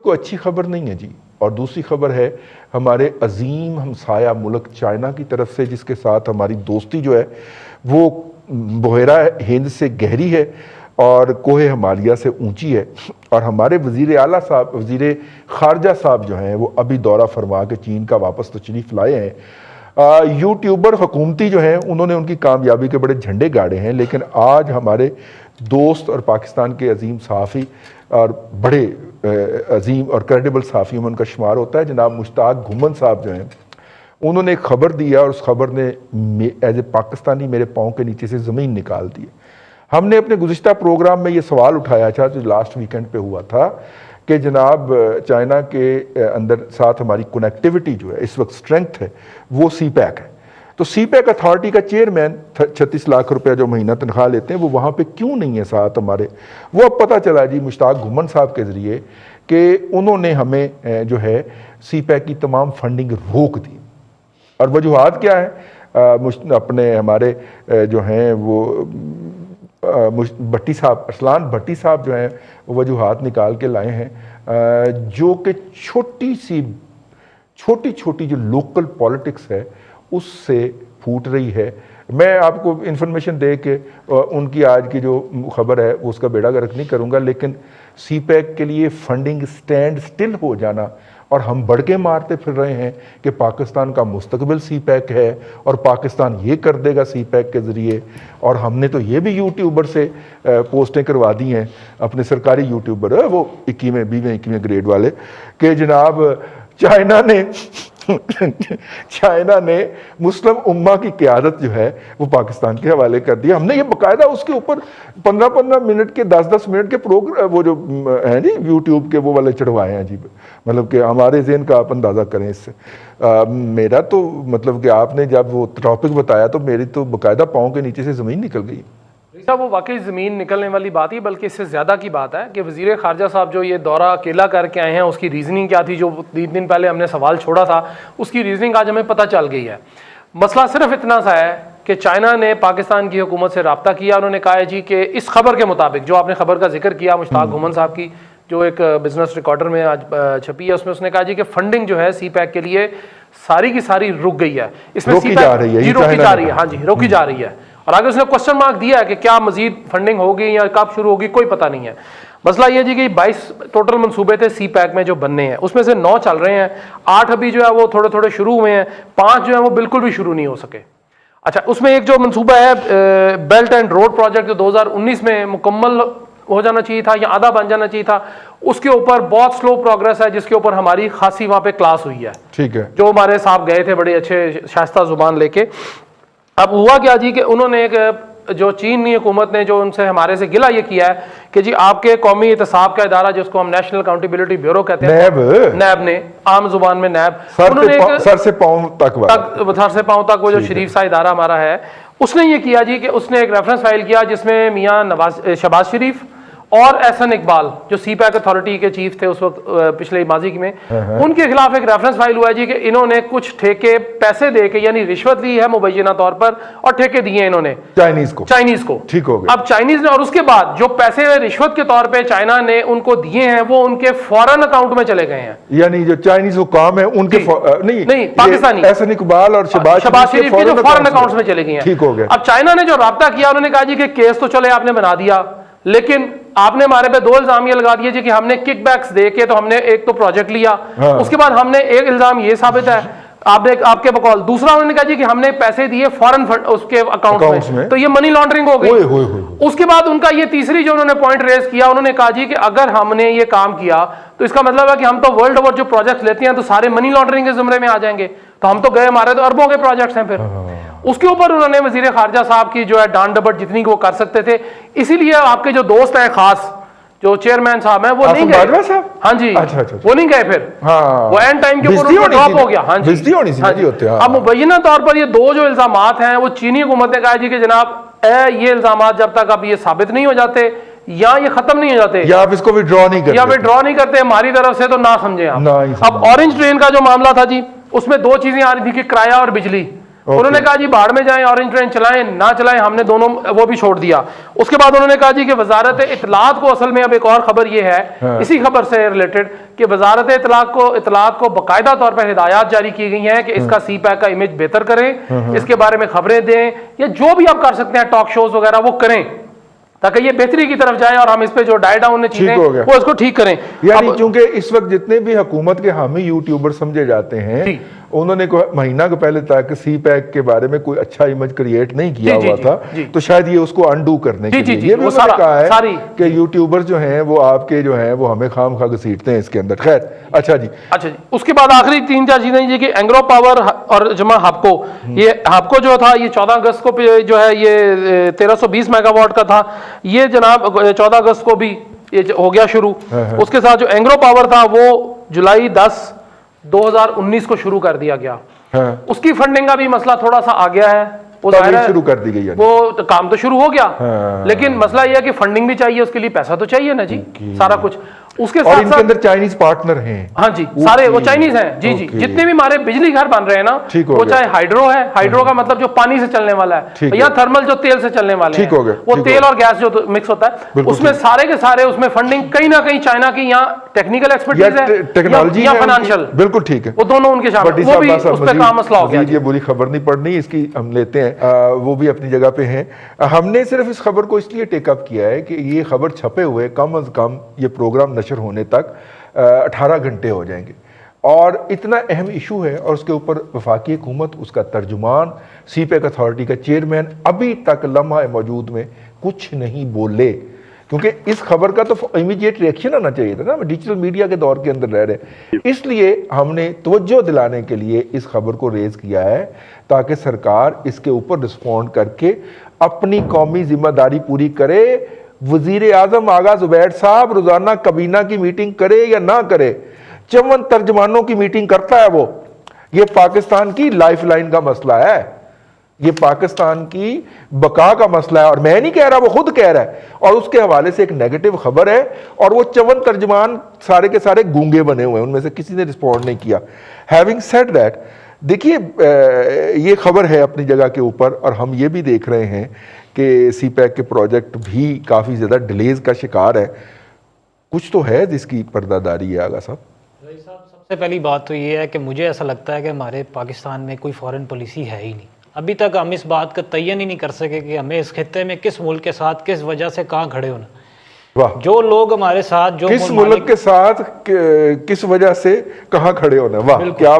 कोई अच्छी खबर नहीं है जी। और दूसरी खबर है हमारे अजीम हमसाया मुल्क चाइना की तरफ से, जिसके साथ हमारी दोस्ती जो है वो बहरा हिंद से गहरी है और कोहे हिमालय से ऊंची है। और हमारे वज़ीर आला साहब, वज़ीर ख़ारजा साहब जो हैं वो अभी दौरा फरमा के चीन का वापस तशरीफ़ लाए हैं। यूट्यूबर हुकूमती जो हैं उन्होंने उनकी कामयाबी के बड़े झंडे गाड़े हैं, लेकिन आज हमारे दोस्त और पाकिस्तान के अजीम सहाफ़ी और बड़े अजीम और क्रेडिबल सहाफ़ियों में उनका शुमार होता है, जनाब मुश्ताक घुमन साहब जो हैं उन्होंने एक ख़बर दी है और उस खबर ने एज ए पाकिस्तानी मेरे पाँव के नीचे से ज़मीन निकाल दी है। हमने अपने गुज़िश्ता प्रोग्राम में ये सवाल उठाया था जो लास्ट वीकेंड पे हुआ था कि जनाब चाइना के अंदर साथ हमारी कनेक्टिविटी जो है इस वक्त स्ट्रेंथ है वो CPEC है। तो CPEC अथॉरिटी का चेयरमैन 36 लाख रुपया जो महीना तनख्वाह लेते हैं वो वहाँ पे क्यों नहीं है साथ हमारे। वो अब पता चला जी मुश्ताक घुमन साहब के ज़रिए कि उन्होंने हमें जो है CPEC की तमाम फंडिंग रोक दी। और वजूहात क्या है, अपने हमारे जो हैं वो भट्टी साहब, अरसलान भट्टी साहब जो हैं वो वजूहात निकाल के लाए हैं जो कि छोटी छोटी जो लोकल पॉलिटिक्स है उससे फूट रही है। मैं आपको इन्फॉर्मेशन दे के उनकी आज की जो खबर है उसका बेड़ा गर्क नहीं करूँगा, लेकिन CPEC के लिए फंडिंग स्टैंड स्टिल हो जाना और हम बढ़ के मारते फिर रहे हैं कि पाकिस्तान का मुस्तकबिल CPEC है और पाकिस्तान ये कर देगा CPEC के ज़रिए। और हमने तो ये भी यूट्यूबर से पोस्टें करवा दी हैं, अपने सरकारी यूट्यूबर वो 21वें 20वें 21वें ग्रेड वाले, कि जनाब चाइना ने मुस्लिम उम्मा की क़यादत जो है वो पाकिस्तान के हवाले कर दिया। हमने ये बाकायदा उसके ऊपर 15-15 मिनट के 10-10 मिनट के प्रोग्राम वो जो हैं जी यूट्यूब के वो वाले चढ़वाए हैं जी। मतलब कि हमारे ज़हन का आप अंदाज़ा करें इससे। मेरा तो मतलब कि आपने जब वो टॉपिक बताया तो मेरी तो बाकायदा पाँव के नीचे से ज़मीन निकल गई। साहब वो वाकई ज़मीन निकलने वाली बात ही, बल्कि इससे ज़्यादा की बात है कि वज़ीर ख़ारजा साहब जो ये दौरा अकेला करके आए हैं उसकी रीज़निंग क्या थी, जो 3 दिन पहले हमने सवाल छोड़ा था उसकी रीज़निंग आज हमें पता चल गई है। मसला सिर्फ इतना सा है कि चाइना ने पाकिस्तान की हुकूमत से रब्ता किया। उन्होंने कहा है जी कि इस खबर के मुताबिक, जो आपने खबर का जिक्र किया मुश्ताक घुमन साहब की जो एक बिजनेस रिकॉर्डर में आज छपी है, उसमें उसने कहा जी कि फंडिंग जो है CPEC के लिए सारी की सारी रुक गई है। इसमें रोकी जा रही है, हाँ जी रोकी जा रही है। और आगे उसने क्वेश्चन मार्क दिया है कि क्या मजीद फंडिंग होगी या कब शुरू होगी कोई पता नहीं है। मसला ये जी कि 22 टोटल मंसूबे थे CPEC में जो बनने हैं, उसमें से 9 चल रहे हैं, 8 अभी जो है वो थोड़े थोड़े शुरू हुए हैं, 5 जो है वो बिल्कुल भी शुरू नहीं हो सके। अच्छा, उसमें एक जो मंसूबा है बेल्ट एंड रोड प्रोजेक्ट जो 2019 में मुकम्मल हो जाना चाहिए था या आधा बन जाना चाहिए था, उसके ऊपर बहुत स्लो प्रोग्रेस है, जिसके ऊपर हमारी खासी वहां पे क्लास हुई है। ठीक है, जो हमारे साहब गए थे बड़े अच्छे शास्ता जुबान लेके। अब हुआ क्या जी कि उन्होंने एक जो चीनी हुकूमत ने जो उनसे हमारे से गिला ये किया है कि जी आपके कौमी एहतसाब का इदारा जिसको हम नेशनल अकाउंटेबिलिटी ब्यूरो कहते हैं, नैब ने आम जुबान में नैब, उन्होंने सर से पांव तक वो जो शरीफ सा इदारा हमारा है, उसने ये किया जी कि उसने एक रेफरेंस फाइल किया जिसमें मियाँ शहबाज शरीफ और एहसन इकबाल जो CPEC अथॉरिटी के चीफ थे उस वक्त पिछले माजी में, उनके खिलाफ एक रेफरेंस फाइल हुआ है जी कि इन्होंने कुछ ठेके पैसे दे के यानी रिश्वत ली है मुबैयना तौर पर और ठेके दिए इन्होंने चाइनीज को। ठीक हो गया। अब चाइनीज ने, और उसके बाद जो पैसे रिश्वत के तौर पे चाइना ने उनको दिए हैं वो उनके फॉरेन अकाउंट में चले गए हैं, यानी जो चाइनीज हुकाम है उनके नहीं पाकिस्तानी एहसन इकबाल और शहबाज शरीफ के जो फॉरेन अकाउंट में चले गए हैं। ठीक हो गया। अब चाइना ने जो राब्ता किया उन्होंने कहा जी कि केस तो चले आपने बना दिया, लेकिन आपने हमारे पे 2 इल्जाम ये लगा दिए जी कि हमने किकबैक्स दे के तो हमने एक तो प्रोजेक्ट लिया, उसके बाद हमने एक इल्जाम ये साबित है आपने आपके बकौल, दूसरा उन्होंने कहा जी कि हमने पैसे दिए फॉरेन उसके अकाउंट में, तो ये मनी लॉन्ड्रिंग हो गई। उसके बाद उनका ये तीसरी जो उन्होंने पॉइंट रेज किया, उन्होंने कहा जी कि अगर हमने ये काम किया तो इसका मतलब है कि हम तो वर्ल्ड ओवर जो प्रोजेक्ट लेते हैं तो सारे मनी लॉन्ड्रिंग के जुमरे में आ जाएंगे, तो हम तो गए, हमारे तो अरबों के प्रोजेक्ट्स हैं। फिर उसके ऊपर उन्होंने वजीर खारजा साहब की जो है डांड डबट जितनी वो कर सकते थे, इसीलिए आपके जो दोस्त हैं खास जो चेयरमैन साहब हैं वो नहीं गए। हाँ जी, अच्छा, वो नहीं गए। फिर वो एंड टाइम के ऊपर ड्रॉप हो गया। हाँ जी, अब मुबैना तौर पर ये 2 जो इल्जामात हैं वो चीनी हुकूमत ने कहा जी कि जनाब ये इल्जामात जब तक अब ये साबित नहीं हो जाते या ये खत्म नहीं हो जाते या आप इसको विड्रॉ नहीं करते हमारी तरफ से, तो ना समझे आप। अब ऑरेंज ट्रेन का जो मामला था जी, उसमें 2 चीजें आ रही थी कि किराया और बिजली। उन्होंने कहा जी बाढ़ में जाएं, ऑरेंज ट्रेन चलाएं ना चलाएं, हमने दोनों वो भी छोड़ दिया। उसके बाद उन्होंने कहा जी कि वजारत इत्तलात को, असल में अब एक और खबर ये है इसी खबर से रिलेटेड कि वजारत इत्तलात को बाकायदा तौर पर हिदायत जारी की गई हैं कि इसका सी पैक का इमेज बेहतर करें, इसके बारे में खबरें दें, या जो भी आप कर सकते हैं टॉक शोज वगैरह वो करें ताकि ये बेहतरी की तरफ जाए और हम इस पे जो डाई डाउन चीजें वो इसको ठीक करें। यानी क्योंकि इस वक्त जितने भी हुकूमत के हामी यूट्यूबर समझे जाते हैं, उन्होंने महीना के पहले तक सी पैक के बारे में कोई अच्छा इमेज क्रिएट नहीं किया हुआ था, तो शायद ये उसको अंडू करने के लिए ये भी उन्होंने कहा है कि यूट्यूबर जो हैं वो आपके जो हैं वो हमें खाम खा घसीटते हैं इसके अंदर। खैर अच्छा जी। उसके बाद आखिरी 3-4 चीजें जी कि एंग्रो पावर और जमा हापको, ये हापको जो था ये 14 अगस्त को जो है ये 1320 मेगावाट का था, ये जनाब 14 अगस्त को भी ये हो गया शुरू। उसके साथ जो एंग्रो पावर था वो जुलाई 10 2019 को शुरू कर दिया गया। उसकी फंडिंग का भी मसला थोड़ा सा आ गया है, वो शुरू कर दी गई, वो काम तो शुरू हो गया लेकिन मसला यह है कि फंडिंग भी चाहिए, उसके लिए पैसा तो चाहिए ना जी, सारा कुछ। उसके साथ इनके अंदर चाइनीज पार्टनर हैं। हाँ जी, सारे वो चाइनीज हैं जी। जितने भी हमारे बिजली घर बन रहे हैं ना, वो चाहे हाइड्रो है, हाइड्रो का मतलब जो पानी से चलने वाला है, या थर्मल जो तेल से चलने वाले हैं, वो तेल और गैस जो मिक्स होता है, उसमें सारे के सारे उसमें फंडिंग कहीं ना कहीं चाइना की यहाँ टेक्निकल एक्सपर्टीज है, टेक्नोलॉजी या फाइनेंशियल, बिल्कुल ठीक है, वो दोनों उनके शामिल, वो भी उस पे काम मसला हो गया। ये बुरी खबर नहीं पड़नी, इसकी हम लेते हैं, वो भी अपनी जगह पे हैं। हमने सिर्फ इस खबर को इसलिए टेकअप किया है कि ये खबर छपे हुए कम अज कम ये प्रोग्राम नशर होने तक 18 घंटे हो जाएंगे, और इतना अहम इशू है, और उसके ऊपर वफाकी हुकूमत, उसका तर्जुमान, सी पैक अथॉरिटी का चेयरमैन अभी तक लम्हा मौजूद में कुछ नहीं बोले, क्योंकि इस खबर का तो इमीडिएट रिएक्शन आना चाहिए था ना, डिजिटल मीडिया के दौर के अंदर रह रहे। इसलिए हमने तवज्जो दिलाने के लिए इस खबर को रेज किया है ताकि सरकार इसके ऊपर रिस्पॉन्ड करके अपनी कौमी जिम्मेदारी पूरी करे। वजीर आजम आगा जुबैर साहब रोजाना कबीना की मीटिंग करे या ना करे, 54 तर्जमानों की मीटिंग करता है वो। ये पाकिस्तान की लाइफलाइन का मसला है, ये पाकिस्तान की बका का मसला है, और मैं नहीं कह रहा, वो खुद कह रहा है, और उसके हवाले से एक नेगेटिव खबर है, और वो 54 तर्जमान सारे के सारे गूंगे बने हुए हैं, उनमें से किसी ने रिस्पॉन्ड नहीं किया। हैविंग सेड दैट, देखिए ये खबर है अपनी जगह के ऊपर, और हम ये भी देख रहे हैं कि सी पैक के प्रोजेक्ट भी काफ़ी ज़्यादा डिलेज का शिकार है। कुछ तो है जिसकी पर्दादारी है आगा साहब। सबसे पहली बात तो ये है कि मुझे ऐसा लगता है कि हमारे पाकिस्तान में कोई फॉरेन पॉलिसी है ही नहीं। अभी तक हम इस बात का तयन ही नहीं कर सके कि हमें इस खित्ते में किस मुल्क के साथ किस वजह से कहाँ खड़े होना। वाह, जो लोग हमारे साथ, जो किस मुल्क के साथ किस वजह से कहाँ खड़े होना, वाह क्या